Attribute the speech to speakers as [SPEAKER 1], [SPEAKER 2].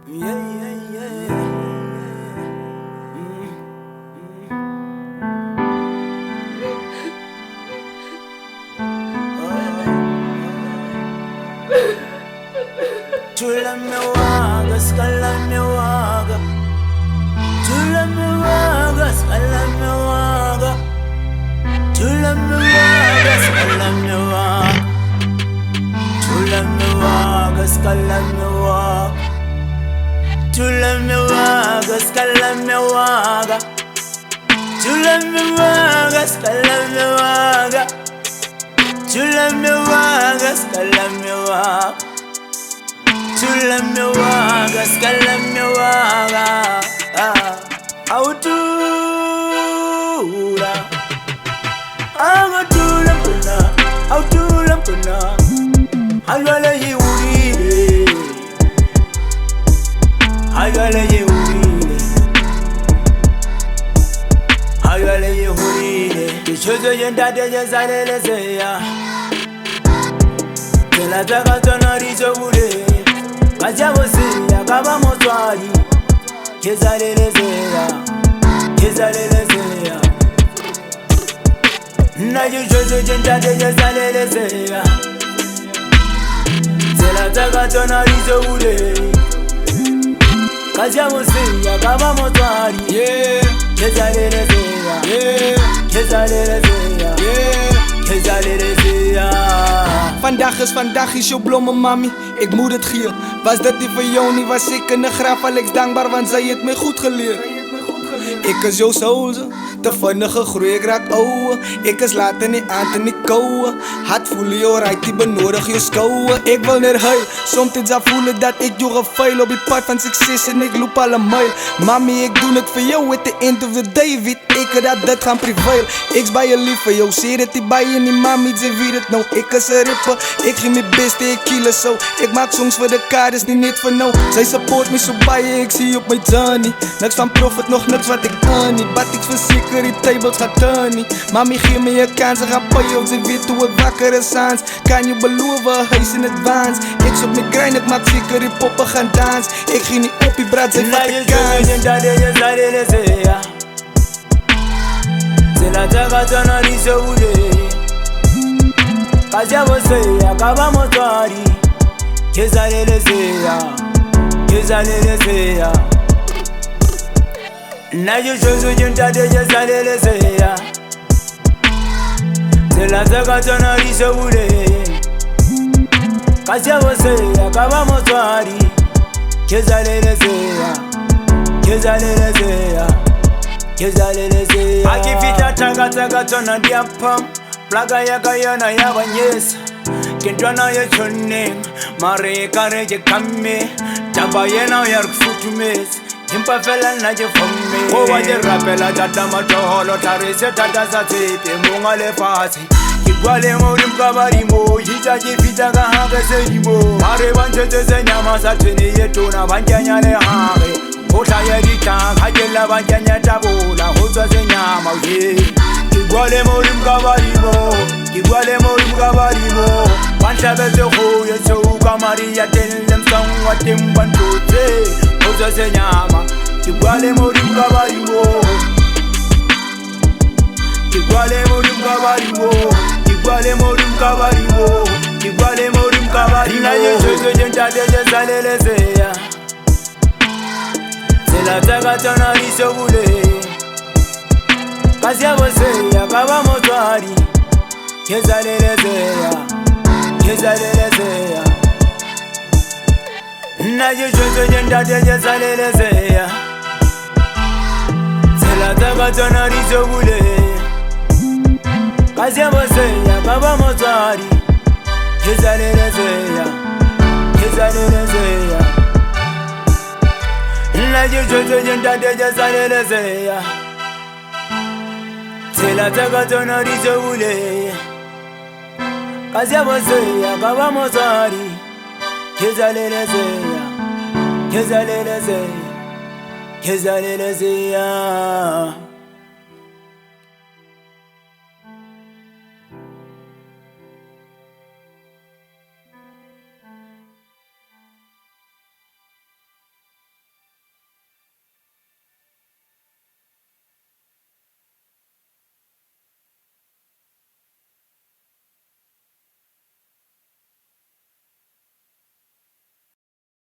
[SPEAKER 1] Chula me waga, scala me waga. Chula me waga, scala me waga. Chula me waga, scala me waga. Chula me waga, scala me waga. Chula me waga, scala me waga. Chula me waga, scala me waga. Chula me waga, scala me waga. Chula me waga, scala me waga. Autura, agatula puna, autula puna. Halwala ye uride, halwala ye uride, halwala ye uride. Kishozo yenda deje zalele zeya, kela taka tona rizo ure. Kajaboseya kaba motwari, kezalelezeya, kezalelezeya. Najujozo jentade kezalelezeya, zela taka tona rizo ure. Kajaboseya kaba motwari, kezalelezeya, kezalelezeya, kezalelezeya.
[SPEAKER 2] Vandaag is jouw blomme mami, ik moet het gier. Was dat die van jou niet, was ik in de graf Alex dankbaar, want zij het mij goed geleerd. Ik is jouw soze, te vinnig gegroeid, ik raak ouwe. Ik is later niet aan te niet kouwen. Hart voelen jou right, die benodig je schouwen. Ik wil naar huil, soms zal voelen dat ik jou geveil op het pad van succes en ik loop alle mijl. Mami, ik doe het voor jou, at the end of the day, weet ik dat gaan prevail. Ik bij je lief voor jou, zie dat die bij je niet, mami, ze weet het nou. Ik is een ripper, ik geef mijn best, ik kill zo. Ik maak songs voor de kaders, die niet voor nou. Zij support me zo bij je, ik zie op mijn journey. Niks van profit, nog niks wat ik kan niet. But ik verzeker, die tables gaat turnen. Mami, geef me je kans, ze gaat bij jou, ze weet hoe het wakker is aan. Kan je beloven, huis in advance. Ik op mijn grind, ik maak zeker die poppen gaan dansen. Ik ging niet op je braad, ze vat de kans.
[SPEAKER 1] Zela taka tona rizo ure. Kajaboseya kaba motwari, kezalelezeya, kezalelezeya. Najujozo jentade kezalelezeya, zela taka tona rizo ure. Kajaboseya kaba motwari, kezalelezeya, kezalelezeya, kezalelezeya. Akifita taka tona diapam, plaga yaka yana yabanyesa. Kentwana ye chonne, mare kare je kamme. Taba yena yark futumes, impa fela na je fomme. Owa je rapela tata matolo, tarese tata satete, mungale fasi. Kigwale morim kabarimo, hita jifita kahage sedimo. Mare banchete se nyama satene yetona, banjanyale hage. Ota yedita, hajela banjanya tabola, hotwa se nyama uye. Kigwale morim kabarimo, kigwale morim kabarimo. Wanshabe se hoye so kamari ya telem song watim bantote. Hotwa se nyama, kigwale morim kabarimo. Kigwale morim kabarimo, kigwale morim kabarimo, kigwale morim kabarimo. Na yeso jentade kezalelezeya, zela taka tona rizo ure. Kajaboseya kaba motwari, kezalelezeya, kezalelezeya. Najujozo jentade kezalelezeya, zela taka tona rizo ure. Kajaboseya kaba motwari, kezalelezeya, kezalelezeya. Najujozo jentade kezalelezeya, zela taka tona rizo ure. Kajaboseya kaba motwari, kezalelezeya, kezalelezeya, kezalelezeya.